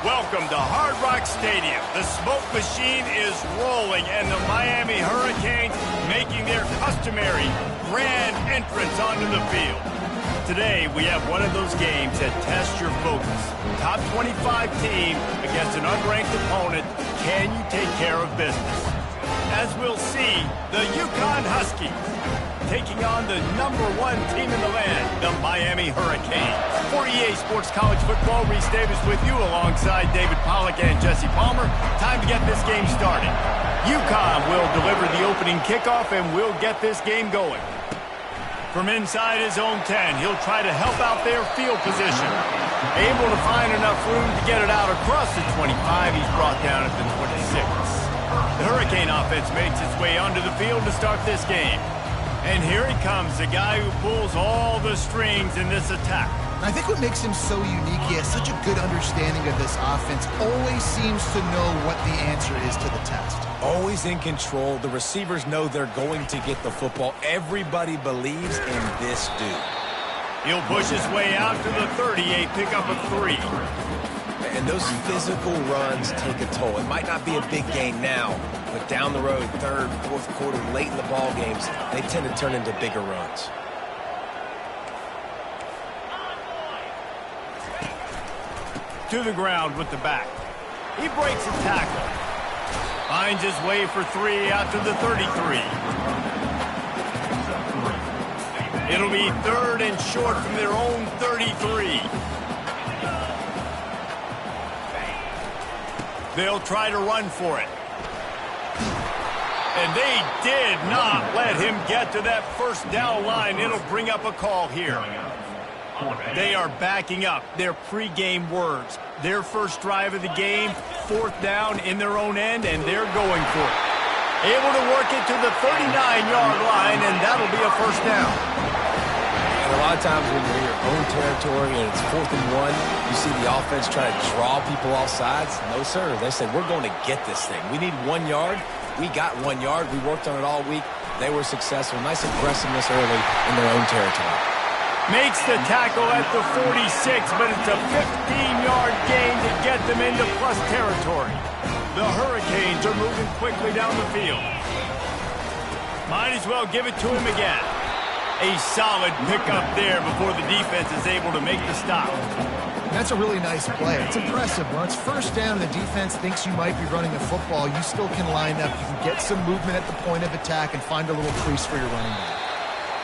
Welcome to Hard Rock Stadium. The smoke machine is rolling, and the Miami Hurricanes making their customary grand entrance onto the field. Today, we have one of those games that tests your focus. Top 25 team against an unranked opponent. Can you take care of business? As we'll see, the Yukon Huskies taking on the #1 team in the land, the Miami Hurricanes. For EA Sports College Football, Reese Davis with you alongside David Pollack and Jesse Palmer. Time to get this game started. Yukon will deliver the opening kickoff and we'll get this game going. From inside his own 10, he'll try to help out their field position. Able to find enough room to get it out across the 25, he's brought down at the 26. The Hurricane offense makes its way onto the field to start this game. And here he comes, the guy who pulls all the strings in this attack. I think what makes him so unique, he has such a good understanding of this offense, always seems to know what the answer is to the test. Always in control. The receivers know they're going to get the football. Everybody believes in this dude. He'll push his way out to the 38, pick up a 3. And those physical runs take a toll. It might not be a big gain now, but down the road, third, fourth quarter, late in the ball games, they tend to turn into bigger runs. To the ground with the back. He breaks a tackle. Finds his way for 3 out to the 33. It'll be 3rd and short from their own 33. They'll try to run for it. And they did not let him get to that first down line. It'll bring up a call here. They are backing up their pregame words. Their first drive of the game, 4th down in their own end, and they're going for it. Able to work it to the 39-yard line, and that'll be a first down. And a lot of times when you're in your own territory and it's 4th and 1, you see the offense try to draw people off sides. No, sir. They said, we're going to get this thing. We need 1 yard. We got 1 yard. We worked on it all week. They were successful. Nice aggressiveness early in their own territory. Makes the tackle at the 46, but it's a 15-yard gain to get them into plus territory. The Hurricanes are moving quickly down the field. Might as well give it to him again. A solid pickup there before the defense is able to make the stop. That's a really nice play. It's impressive. When it's first down and the defense thinks you might be running the football, you still can line up. You can get some movement at the point of attack and find a little crease for your running back.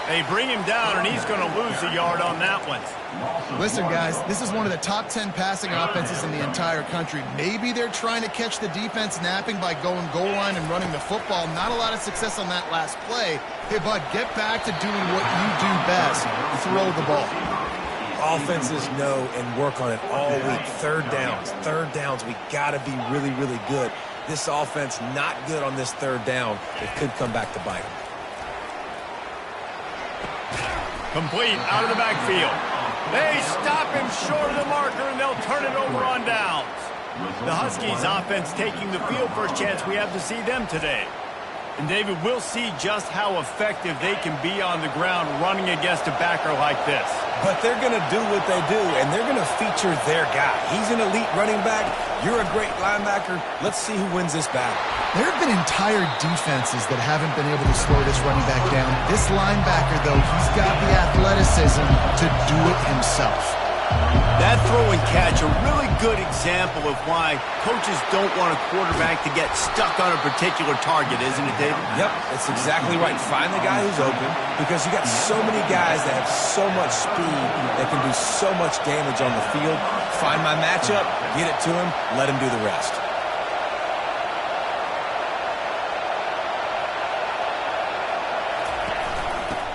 They bring him down, and he's going to lose a yard on that one. Listen, guys, this is one of the top 10 passing offenses in the entire country. Maybe they're trying to catch the defense napping by going goal line and running the football. Not a lot of success on that last play. Hey, bud, get back to doing what you do best. Throw the ball. Offenses know and work on it all week. Third downs. We got to be really, really good. This offense not good on this 3rd down. It could come back to bite them. Complete out of the backfield. They stop him short of the marker, and they'll turn it over on downs. The Huskies offense taking the field. First chance we have to see them today. And, David, we'll see just how effective they can be on the ground running against a backer like this. But they're going to do what they do, and they're going to feature their guy. He's an elite running back. You're a great linebacker. Let's see who wins this battle. There have been entire defenses that haven't been able to slow this running back down. This linebacker, though, he's got the athleticism to do it himself. That throw and catch, a really good example of why coaches don't want a quarterback to get stuck on a particular target, isn't it, David? Yep, that's exactly right. Find the guy who's open, because you got so many guys that have so much speed that can do so much damage on the field. Find my matchup, get it to him, let him do the rest.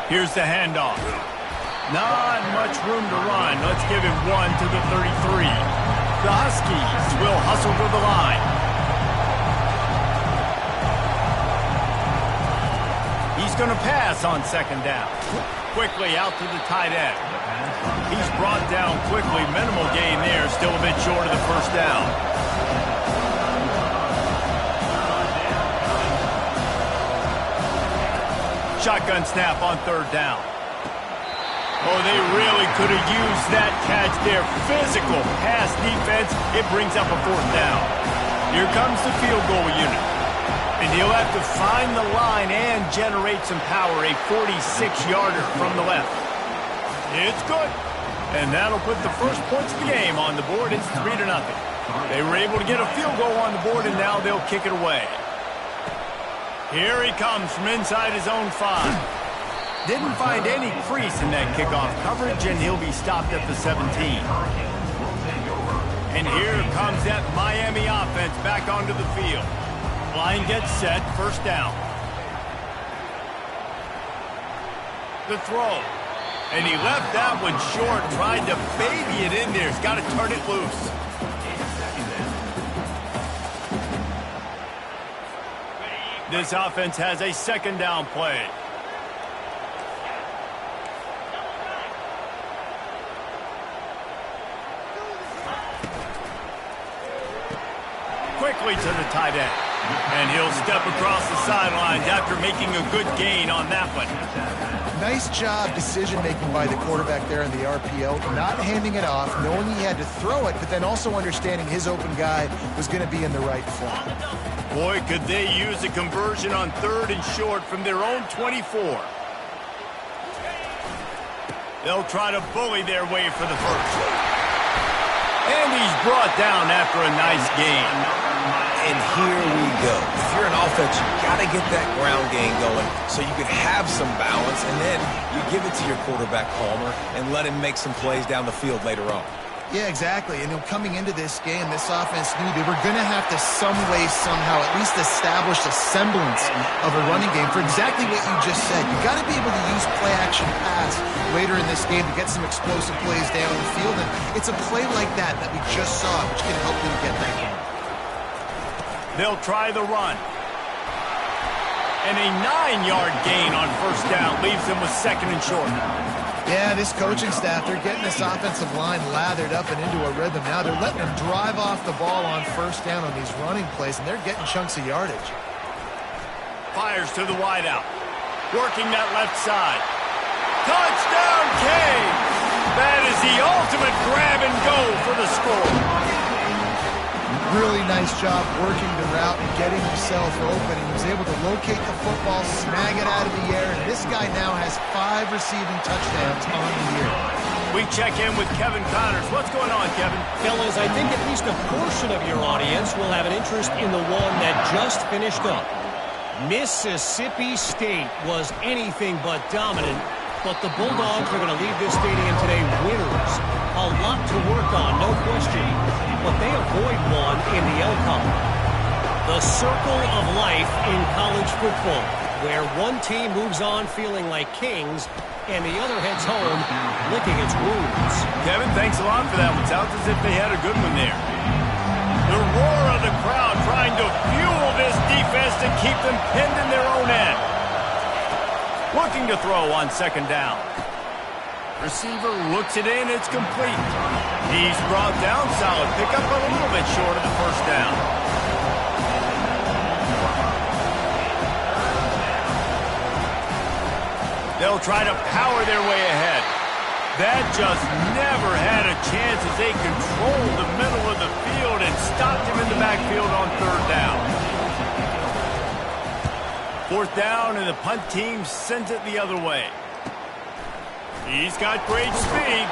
Here's the handoff. Not much room to run. Let's give him 1 to the 33. The Huskies will hustle to the line. He's going to pass on 2nd down. Quickly out to the tight end. He's brought down quickly. Minimal gain there. Still a bit short of the first down. Shotgun snap on 3rd down. Oh, they really could have used that catch there. Physical pass defense. It brings up a fourth down. Here comes the field goal unit. And he'll have to find the line and generate some power. A 46-yarder from the left. It's good. And that'll put the first points of the game on the board. It's 3-0. They were able to get a field goal on the board, and now they'll kick it away. Here he comes from inside his own 5. Didn't find any crease in that kickoff coverage, and he'll be stopped at the 17. And here comes that Miami offense back onto the field. Line gets set, first down. The throw. And he left that one short, tried to baby it in there. He's got to turn it loose. This offense has a second down play. Quickly to the tight end. And he'll step across the sidelines after making a good gain on that one. Nice job decision-making by the quarterback there in the RPO, not handing it off, knowing he had to throw it, but then also understanding his open guy was going to be in the right spot. Boy, could they use a conversion on 3rd and short from their own 24. They'll try to bully their way for the first. And he's brought down after a nice gain. And here we go. If you're an offense, you got to get that ground game going so you can have some balance, and then you give it to your quarterback, Palmer, and let him make some plays down the field later on. Yeah, exactly. And coming into this game, this offense knew they were going to have to some way, somehow, at least establish a semblance of a running game for exactly what you just said. You got to be able to use play-action pass later in this game to get some explosive plays down the field. And it's a play like that we just saw, which can help them get that game. They'll try the run. And a 9-yard gain on first down leaves them with 2nd and short. Yeah, this coaching staff, they're getting this offensive line lathered up and into a rhythm now. They're letting them drive off the ball on first down on these running plays, and they're getting chunks of yardage. Fires to the wideout. Working that left side. Touchdown, Kane! That is the ultimate grab and go for the score. Really nice job working the route and getting himself open. He was able to locate the football, snag it out of the air, and this guy now has 5 receiving touchdowns on the year. We check in with Kevin Connors. What's going on, Kevin? Fellas, I think at least a portion of your audience will have an interest in the one that just finished up. Mississippi State was anything but dominant, but the Bulldogs are going to leave this stadium today winners. A lot to work on, no question, but they avoid one in the outcome. The circle of life in college football, where one team moves on feeling like kings and the other heads home licking its wounds. Kevin, thanks a lot for that one. Sounds as if they had a good one there. The roar of the crowd trying to fuel this defense to keep them pinned in their own end. Looking to throw on 2nd down. Receiver looks it in, it's complete. He's brought down, solid pickup, but a little bit short of the first down. They'll try to power their way ahead. That just never had a chance as they controlled the middle of the field and stopped him in the backfield on 3rd down. 4th down, and the punt team sends it the other way. He's got great speed.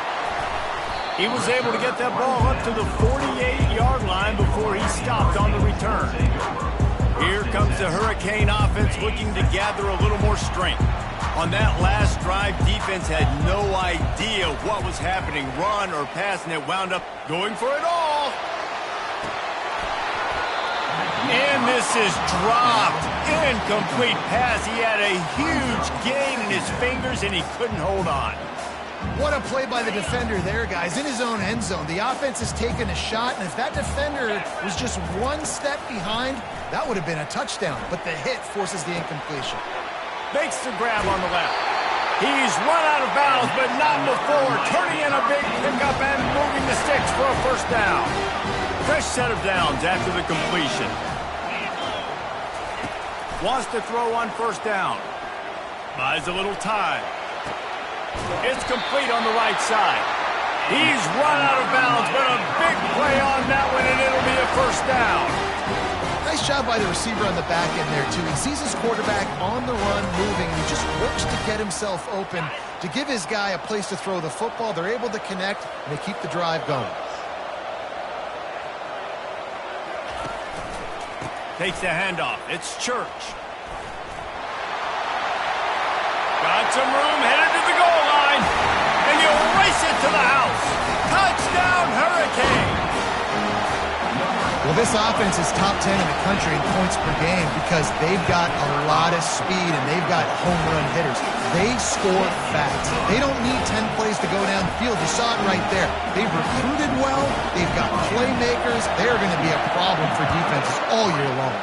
He was able to get that ball up to the 48-yard line before he stopped on the return. Here comes the Hurricane offense looking to gather a little more strength. On that last drive, defense had no idea what was happening, run or pass, and it wound up going for it all. And this is dropped. Incomplete pass. He had a huge gain in his fingers, and he couldn't hold on. What a play by the defender there, guys. In his own end zone, the offense has taken a shot, and if that defender was just one step behind, that would have been a touchdown. But the hit forces the incompletion. Makes the grab on the left. He's run out of bounds, but not before. Turning in a big pickup and moving the sticks for a first down. Fresh set of downs after the completion. Wants to throw on 1st down. Buys a little time. It's complete on the right side. He's run out of bounds, but a big play on that one, and it'll be a first down. Nice job by the receiver on the back end there, too. He sees his quarterback on the run moving, and he just works to get himself open to give his guy a place to throw the football. They're able to connect, and they keep the drive going. Takes the handoff. It's Church. Got some room, headed to the goal line, and you'll race it to the house. Touchdown, Hurricane! Well, this offense is top 10 in the country in points per game because they've got a lot of speed and they've got home run hitters. They score fast. They don't need 10 plays to go downfield. You saw it right there. They've recruited well. They've got playmakers. They're going to be a problem for defenses all year long.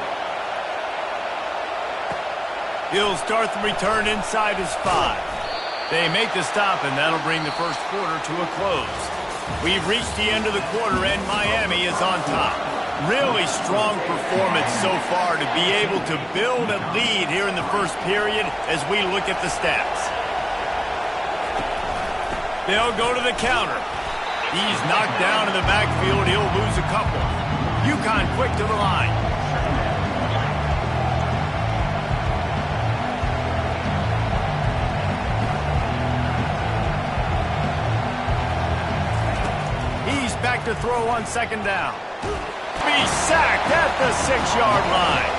He'll start the return inside his 5. They make the stop, and that'll bring the first quarter to a close. We've reached the end of the quarter, and Miami is on top. Really strong performance so far to be able to build a lead here in the first period as we look at the stats. They'll go to the counter. He's knocked down in the backfield. He'll lose a couple. UConn quick to the line. He's back to throw on second down. Be sacked at the 6-yard line.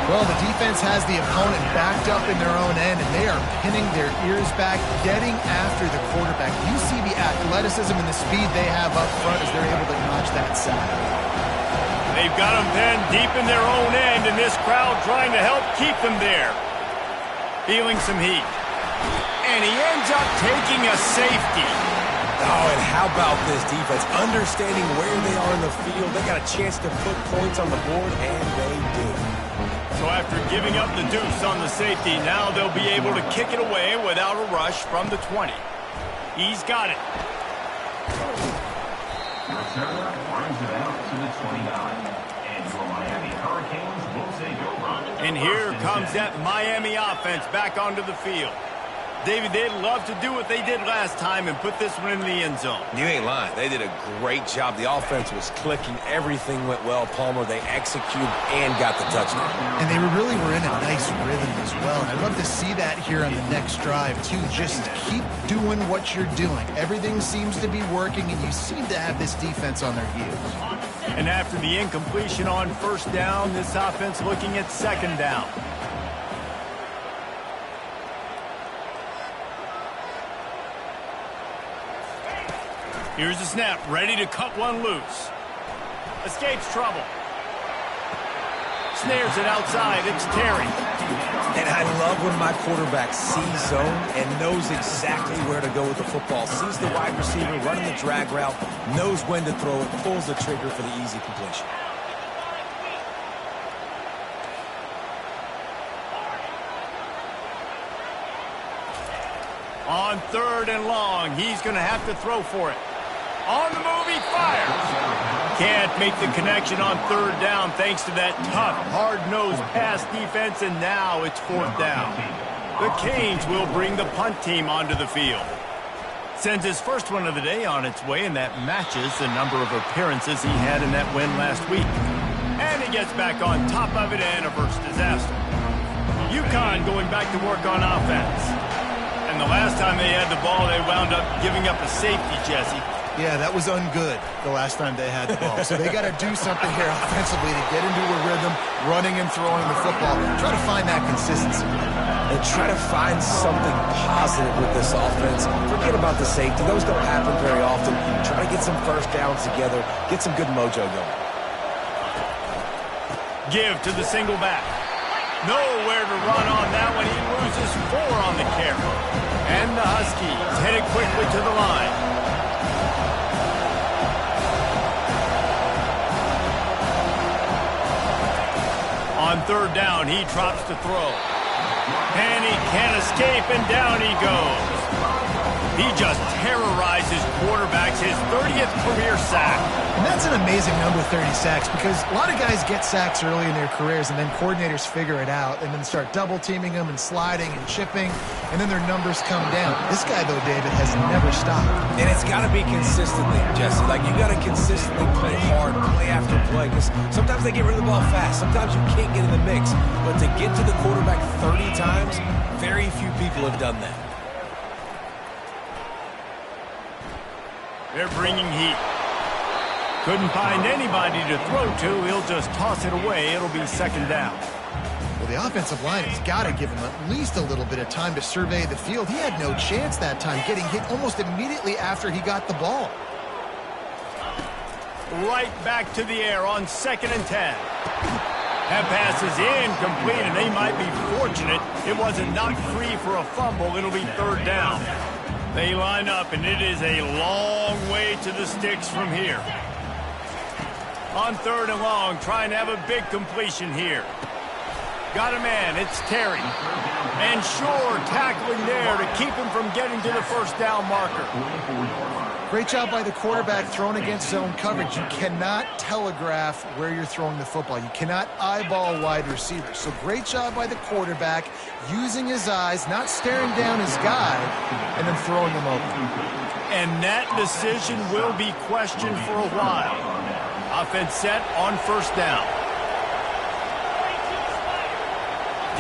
Well, the defense has the opponent backed up in their own end, and they are pinning their ears back, getting after the quarterback. You see the athleticism and the speed they have up front as they're able to notch that sack. They've got them pinned deep in their own end, and this crowd trying to help keep them there. Feeling some heat. And he ends up taking a safety. Oh, and how about this defense? Understanding where they are in the field. They got a chance to put points on the board, and they do. So after giving up the deuce on the safety, now they'll be able to kick it away without a rush from the 20. He's got it. Returner brings it out to the 29. And your Miami Hurricanes will take over. And here comes that Miami offense back onto the field. David, they'd love to do what they did last time and put this one in the end zone. You ain't lying. They did a great job. The offense was clicking. Everything went well, Palmer. They executed and got the touchdown. And they really were in a nice rhythm as well. And I'd love to see that here on the next drive, too. Just keep doing what you're doing. Everything seems to be working, and you seem to have this defense on their heels. And after the incompletion on first down, this offense looking at second down. Here's the snap, ready to cut one loose. Escapes trouble. Snares it outside, it's Terry. And I love when my quarterback sees zone and knows exactly where to go with the football. Sees the wide receiver running the drag route, knows when to throw it, pulls the trigger for the easy completion. On third and long, he's going to have to throw for it. On the move, he fires. Can't make the connection on third down thanks to that tough, hard-nosed pass defense, and now it's fourth down. The Canes will bring the punt team onto the field. Sends his first one of the day on its way, and that matches the number of appearances he had in that win last week. And he gets back on top of it and averts disaster. UConn going back to work on offense. And the last time they had the ball, they wound up giving up a safety, Jesse. Yeah, that was ungood the last time they had the ball. So they got to do something here offensively to get into a rhythm, running and throwing the football. Try to find that consistency. And try to find something positive with this offense. Forget about the safety. Those don't happen very often. Try to get some first downs together. Get some good mojo going. Give to the single back. Nowhere to run on that one. He loses 4 on the carry. And the Huskies headed quickly to the line. On third down, he drops to throw. And he can't escape, and down he goes. He just terrorizes quarterbacks, his 30th career sack. And that's an amazing number, 30 sacks, because a lot of guys get sacks early in their careers, and then coordinators figure it out and then start double-teaming them and sliding and chipping, and then their numbers come down. This guy, though, David, has never stopped. And it's got to be consistently, Jesse. Like, you got to consistently play hard, play after play, because sometimes they get rid of the ball fast. Sometimes you can't get in the mix. But to get to the quarterback 30 times, very few people have done that. They're bringing heat. Couldn't find anybody to throw to. He'll just toss it away. It'll be second down. Well, the offensive line has got to give him at least a little bit of time to survey the field. He had no chance that time, getting hit almost immediately after he got the ball. Right back to the air on 2nd and 10. That pass is incomplete, and they might be fortunate it wasn't knocked free for a fumble. It'll be 3rd down. They line up, and it is a long way to the sticks from here. On 3rd and long, trying to have a big completion here. Got a man, it's Terry. And Shore tackling there to keep him from getting to the 1st down marker. Great job by the quarterback throwing against zone coverage. You cannot telegraph where you're throwing the football. You cannot eyeball wide receivers. So great job by the quarterback using his eyes, not staring down his guy, and then throwing him open. And that decision will be questioned for a while. Offense set on 1st down.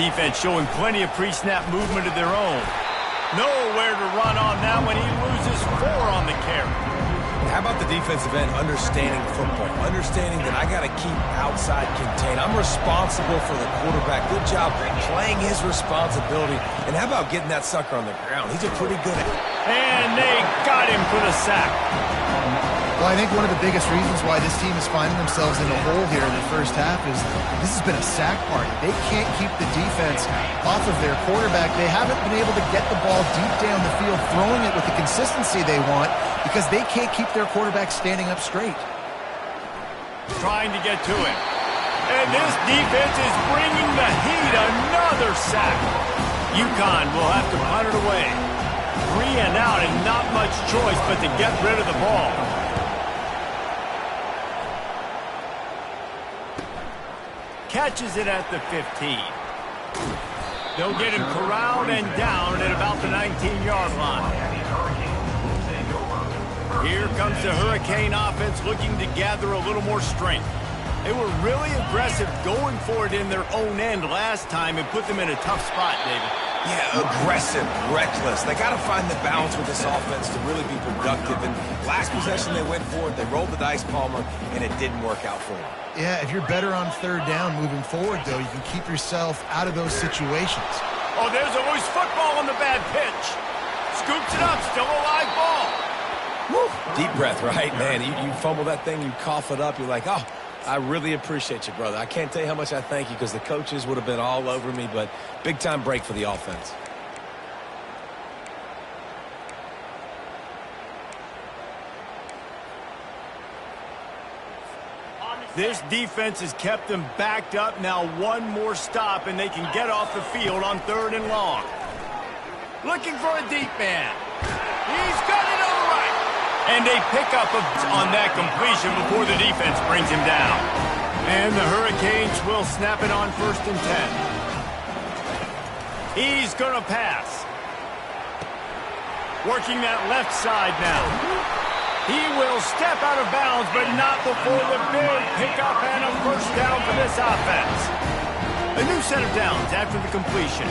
Defense showing plenty of pre-snap movement of their own. Nowhere to run on that one. He loses 4 on the carry. How about the defensive end understanding football, understanding that I got to keep outside contained. I'm responsible for the quarterback. Good job playing his responsibility. And how about getting that sucker on the ground? He's a pretty good at it. And they got him for the sack. Well, I think one of the biggest reasons why this team is finding themselves in a hole here in the first half is this has been a sack party. They can't keep the defense off of their quarterback. They haven't been able to get the ball deep down the field, throwing it with the consistency they want, because they can't keep their quarterback standing up straight. Trying to get to it. And this defense is bringing the heat. Another sack. UConn will have to punt it away. 3 and out, and not much choice but to get rid of the ball. Catches it at the 15. They'll get him corralled and down at about the 19-yard line. Here comes the Hurricane offense looking to gather a little more strength. They were really aggressive going for it in their own end last time and put them in a tough spot, David. Yeah, aggressive, reckless. They got to find the balance with this offense to really be productive. And last possession, they went for it. They rolled the dice, Palmer, and it didn't work out for them. Yeah, if you're better on 3rd down moving forward, though, you can keep yourself out of those situations. Oh, there's a loose football on the bad pitch. Scoops it up, still a live ball. Woo. Deep breath, right? Man, you fumble that thing, you cough it up, you're like, oh, I really appreciate you, brother. I can't tell you how much I thank you, because the coaches would have been all over me, but big-time break for the offense. This defense has kept them backed up. Now one more stop, and they can get off the field on 3rd and long. Looking for a deep man. He's got it all right. And they pick up on that completion before the defense brings him down. And the Hurricanes will snap it on 1st and 10. He's going to pass. Working that left side now. He will step out of bounds, but not before the big pickup and a 1st down for this offense. A new set of downs after the completion.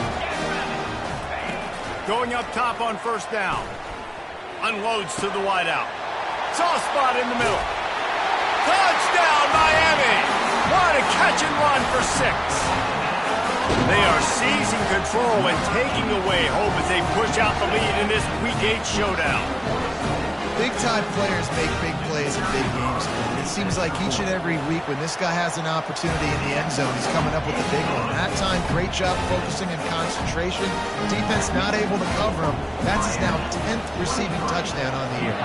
Going up top on 1st down. Unloads to the wideout. Soft spot in the middle. Touchdown, Miami! What a catch and run for 6. They are seizing control and taking away hope as they push out the lead in this Week 8 showdown. Big-time players make big plays in big games. It seems like each and every week when this guy has an opportunity in the end zone, he's coming up with a big one. That time, great job focusing and concentration. Defense not able to cover him. That's his now 10th receiving touchdown on the year.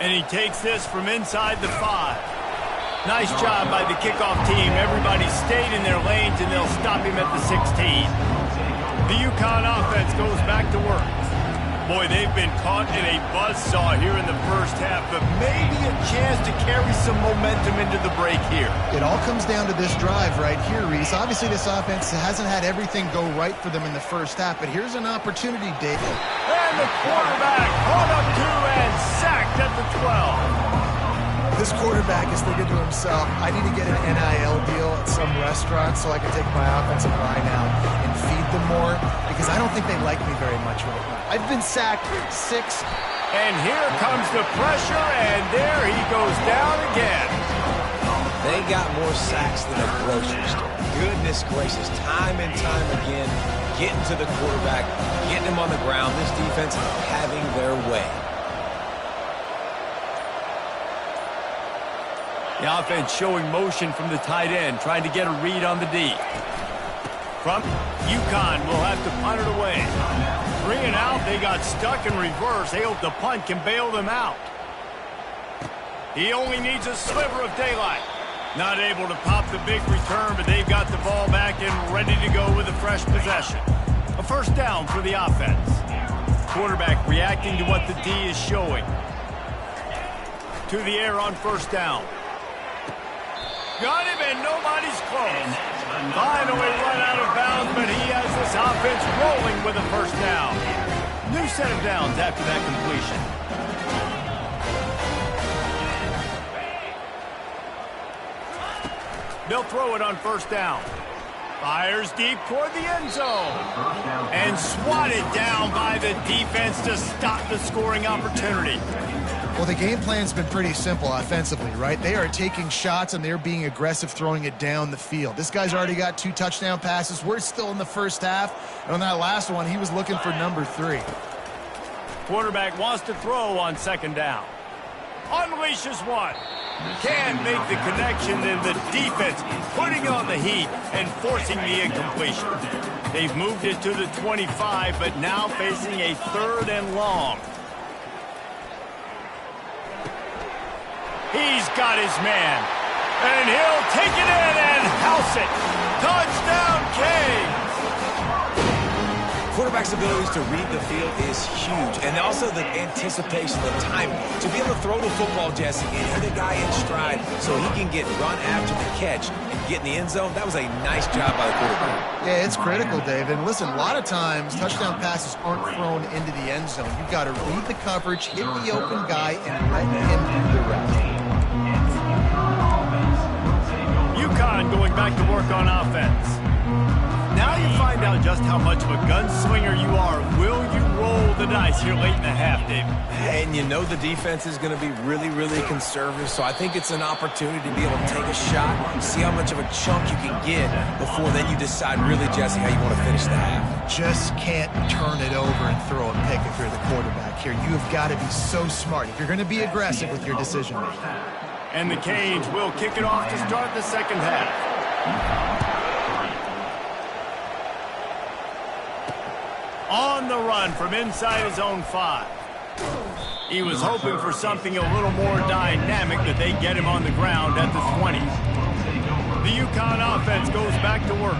And he takes this from inside the 5. Nice job by the kickoff team. Everybody stayed in their lanes, and they'll stop him at the 16. The UConn offense goes back to work. Boy, they've been caught in a buzzsaw here in the first half, but maybe a chance to carry some momentum into the break here. It all comes down to this drive right here, Reese. Obviously, this offense hasn't had everything go right for them in the first half, but here's an opportunity, David. And the quarterback caught up to and sacked at the 12. This quarterback is thinking to himself, I need to get an NIL deal at some restaurant so I can take my offensive line out and feed them more, because I don't think they like me very much right now. I've been sacked 6. And here comes the pressure, and there he goes down again. They got more sacks than a grocery store. Goodness gracious, time and time again, getting to the quarterback, getting him on the ground. This defense having their way. The offense showing motion from the tight end, trying to get a read on the D. From UConn will have to punt it away. 3 and out, they got stuck in reverse. They hope the punt can bail them out. He only needs a sliver of daylight. Not able to pop the big return, but they've got the ball back and ready to go with a fresh possession. A first down for the offense. Quarterback reacting to what the D is showing. To the air on first down. Got him, and nobody's close. Finally run out of bounds, but he has this offense rolling with a first down. New set of downs after that completion. They'll throw it on first down. Fires deep toward the end zone. And swatted down by the defense to stop the scoring opportunity. Well, the game plan's been pretty simple offensively, right? They are taking shots, and they're being aggressive throwing it down the field. This guy's already got 2 touchdown passes. We're still in the first half. And on that last one, he was looking for number 3. Quarterback wants to throw on second down. Unleashes one. Can't make the connection, and the defense putting on the heat and forcing the incompletion. They've moved it to the 25, but now facing a 3rd and long. He's got his man, and he'll take it in and house it. Touchdown, Canes! Quarterback's abilities to read the field is huge, and also the anticipation, the timing. To be able to throw the football, Jesse, and hit a guy in stride so he can get run after the catch and get in the end zone, that was a nice job by the quarterback. Yeah, it's critical, David. And listen, a lot of times touchdown passes aren't thrown into the end zone. You've got to read the coverage, hit the open guy, and let him do the rest. UConn going back to work on offense. Now you find out just how much of a gunslinger you are. Will you roll the dice here late in the half, David? And you know the defense is going to be really, really conservative, so I think it's an opportunity to be able to take a shot, see how much of a chunk you can get before then you decide really, Jesse, how you want to finish the half. Just can't turn it over and throw a pick if you're the quarterback here. You have got to be so smart if you're going to be aggressive with your decision making. And the Canes will kick it off to start the second half. On the run from inside his own 5. He was hoping for something a little more dynamic, but they get him on the ground at the 20. The UConn offense goes back to work.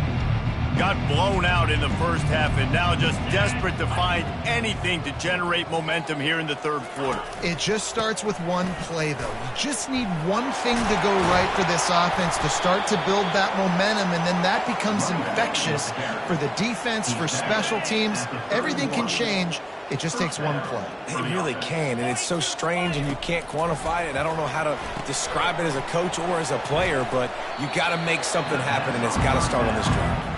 Got blown out in the first half and now just desperate to find anything to generate momentum here in the third quarter. It just starts with one play, though. You just need one thing to go right for this offense to start to build that momentum, and then that becomes infectious for the defense, for special teams. Everything can change. It just takes one play. It really can, and it's so strange, and you can't quantify it. I don't know how to describe it as a coach or as a player, but you got to make something happen, and it's got to start on this drive.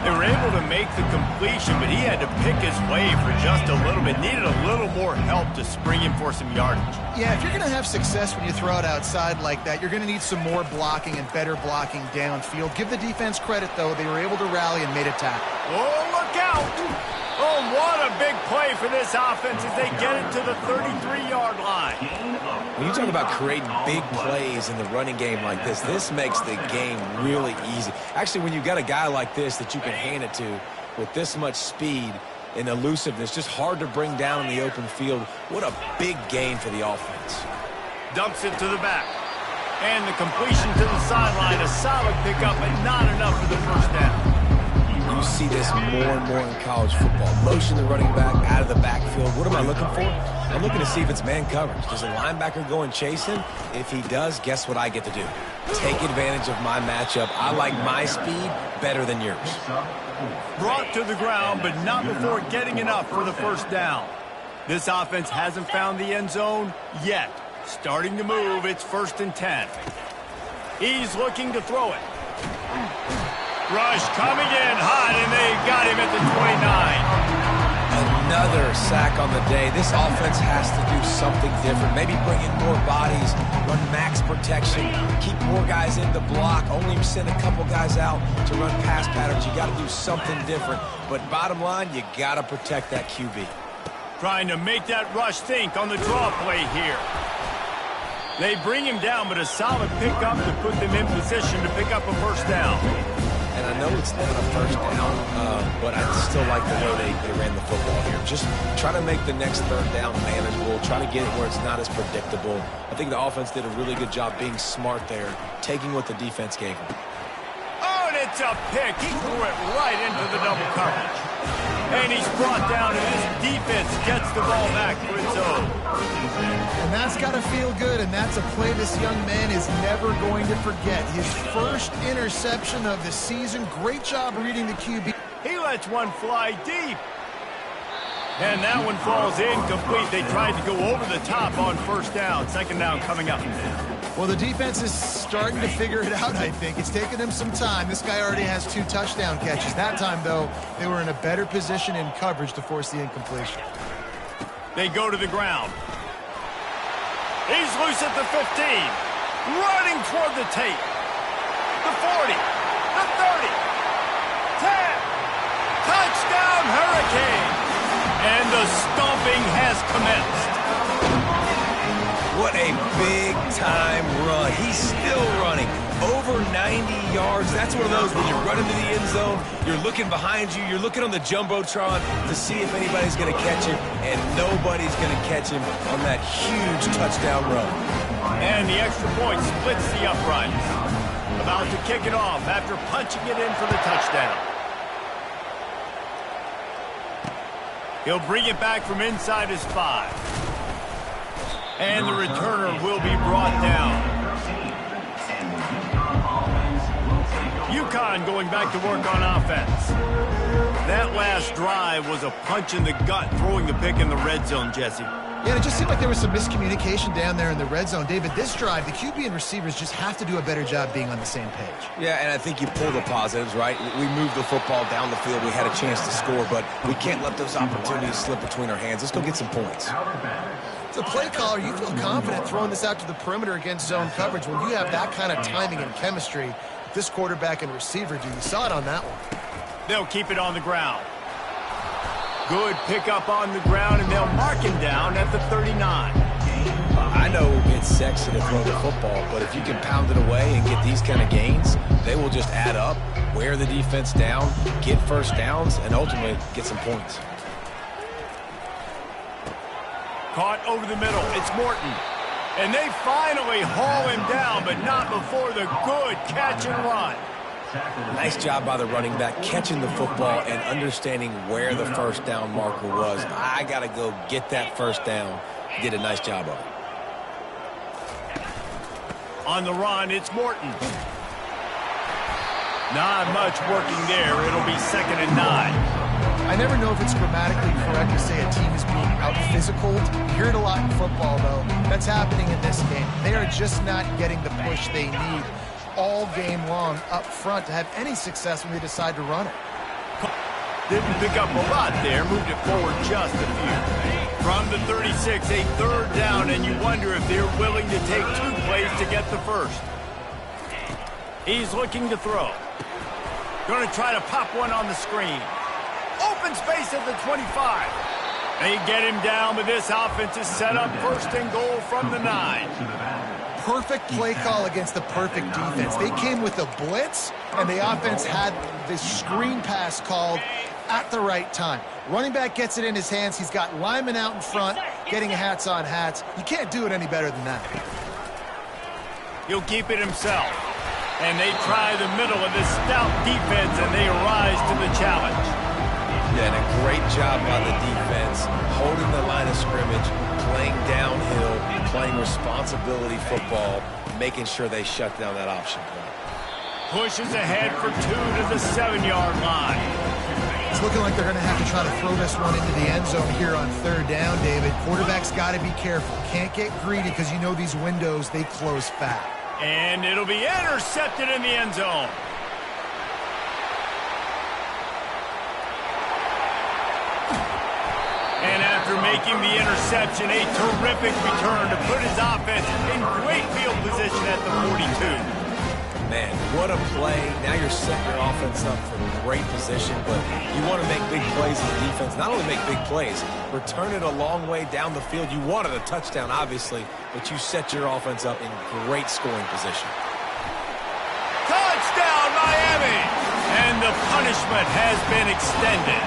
They were able to make the completion, but he had to pick his way for just a little bit. Needed a little more help to spring him for some yardage. Yeah, if you're going to have success when you throw it outside like that, you're going to need some more blocking and better blocking downfield. Give the defense credit, though. They were able to rally and made a tackle. Oh, look out! Oh, what a big play for this offense as they get it to the 33-yard line. When you talk about creating big plays in the running game like this makes the game really easy. Actually, when you've got a guy like this that you can hand it to with this much speed and elusiveness, just hard to bring down in the open field, what a big gain for the offense. Dumps it to the back. And the completion to the sideline, a solid pickup, but not enough for the first down. you see this more and more in college football. Motion the running back out of the backfield. What am I looking for? I'm looking to see if it's man coverage. Does a linebacker go and chase him? If he does, guess what I get to do? Take advantage of my matchup. I like my speed better than yours. Brought to the ground, but not before getting enough for the first down. This offense hasn't found the end zone yet. Starting to move, it's 1st and 10. He's looking to throw it. Rush coming in hot, and they got him at the 29. Another sack on the day. This offense has to do something different. Maybe bring in more bodies, run max protection, keep more guys in the block, only send a couple guys out to run pass patterns. You got to do something different. But bottom line, you got to protect that QB. Trying to make that rush think on the draw play here. They bring him down, but a solid pickup to put them in position to pick up a first down. And I know it's not a first down, but I still like the way they ran the football here. Just try to make the next 3rd down manageable. Try to get it where it's not as predictable. I think the offense did a really good job being smart there, taking what the defense gave them. Oh, and it's a pick. He threw it right into the double coverage. And he's brought down, and his defense gets the ball back for its own. And that's got to feel good, and that's a play this young man is never going to forget. His first interception of the season. Great job reading the QB. He lets one fly deep. And that one falls incomplete. They tried to go over the top on 1st down. 2nd down coming up. Well, the defense is starting to figure it out, I think. It's taken them some time. This guy already has 2 touchdown catches. That time, though, they were in a better position in coverage to force the incompletion. They go to the ground. He's loose at the 15. Running toward the tape. The 40. The 30. 10. Touchdown, Hurricane. And the stomping has commenced. What a big-time run. He's still running. Over 90 yards. That's one of those when you run into the end zone, you're looking behind you, you're looking on the Jumbotron to see if anybody's going to catch him, and nobody's going to catch him on that huge touchdown run. And the extra point splits the uprights. About to kick it off after punching it in for the touchdown. He'll bring it back from inside his 5. And the returner will be brought down. UConn going back to work on offense. That last drive was a punch in the gut, throwing the pick in the red zone, Jesse. Yeah, it just seemed like there was some miscommunication down there in the red zone. David, this drive, the QB and receivers just have to do a better job being on the same page. Yeah, and I think you pull the positives, right? We moved the football down the field. We had a chance to score, but we can't let those opportunities slip between our hands. Let's go get some points. As a play caller, you feel confident throwing this out to the perimeter against zone coverage when you have that kind of timing and chemistry. This quarterback and receiver do. You saw it on that one. They'll keep it on the ground. Good pickup on the ground, and they'll mark him down at the 39. I know it's sexy to throw the football, but if you can pound it away and get these kind of gains, they will just add up, wear the defense down, get first downs, and ultimately get some points. Caught over the middle. It's Morton. And they finally haul him down, but not before the good catch and run. Nice job by the running back, catching the football and understanding where the first down marker was. I got to go get that first down. Did a nice job of it. On the run, it's Morton. Not much working there. It'll be 2nd and 9. I never know if it's grammatically correct to say a team is being out-physicaled. You hear it a lot in football, though. That's happening in this game. They are just not getting the push they need all game long up front to have any success when they decide to run it. Didn't pick up a lot there, moved it forward just a few. From the 36, a 3rd down, and you wonder if they're willing to take 2 plays to get the first. He's looking to throw. Going to try to pop one on the screen. Open space at the 25. They get him down, but this offense is set up 1st and goal from the 9. Perfect play call against the perfect defense. They came with a blitz, and the offense had this screen pass called at the right time. Running back gets it in his hands. He's got linemen out in front, getting hats on hats. You can't do it any better than that. He'll keep it himself. And they try the middle of this stout defense, and they rise to the challenge. Yeah, and a great job by the defense, holding the line of scrimmage, playing downhill, playing responsibility football, making sure they shut down that option play. Pushes ahead for 2 to the 7-yard line. It's looking like they're going to have to try to throw this one into the end zone here on 3rd down, David. Quarterback's got to be careful. Can't get greedy because you know these windows, they close fast. And it'll be intercepted in the end zone. And after making the interception, a terrific return to put his offense in great field position at the 42. Man, what a play. Now you're setting your offense up for great position, but you want to make big plays as a defense. Not only make big plays, return it a long way down the field. You wanted a touchdown, obviously, but you set your offense up in great scoring position. Touchdown, Miami! And the punishment has been extended.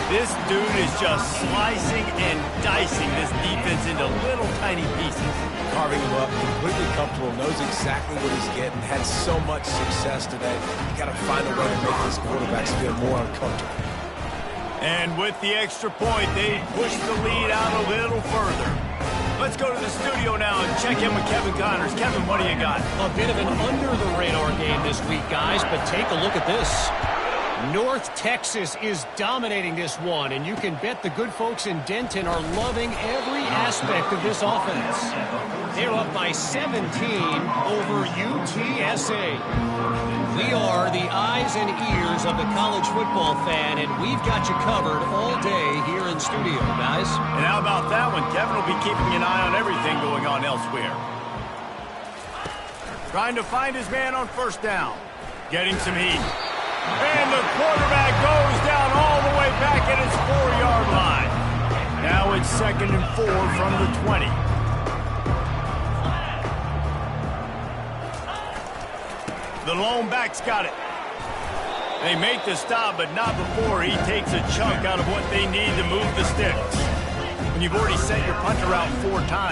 This dude is just slicing and dicing this defense into little tiny pieces. Carving him up, completely comfortable, knows exactly what he's getting, had so much success today. You got to find a way to make these quarterbacks feel more uncomfortable. And with the extra point, they push the lead out a little further. Let's go to the studio now and check in with Kevin Connors. Kevin, what do you got? A bit of an under-the-radar game this week, guys, but take a look at this. North Texas is dominating this one, and you can bet the good folks in Denton are loving every aspect of this offense. They're up by 17 over UTSA. We are the eyes and ears of the college football fan, and we've got you covered all day here in studio, guys. And how about that one? Kevin will be keeping an eye on everything going on elsewhere. Trying to find his man on 1st down. Getting some heat. And the quarterback goes down all the way back at his 4-yard line. Now it's 2nd and 4 from the 20. The lone back's got it. They make the stop, but not before he takes a chunk out of what they need to move the sticks. When you've already sent your punter out 4 times.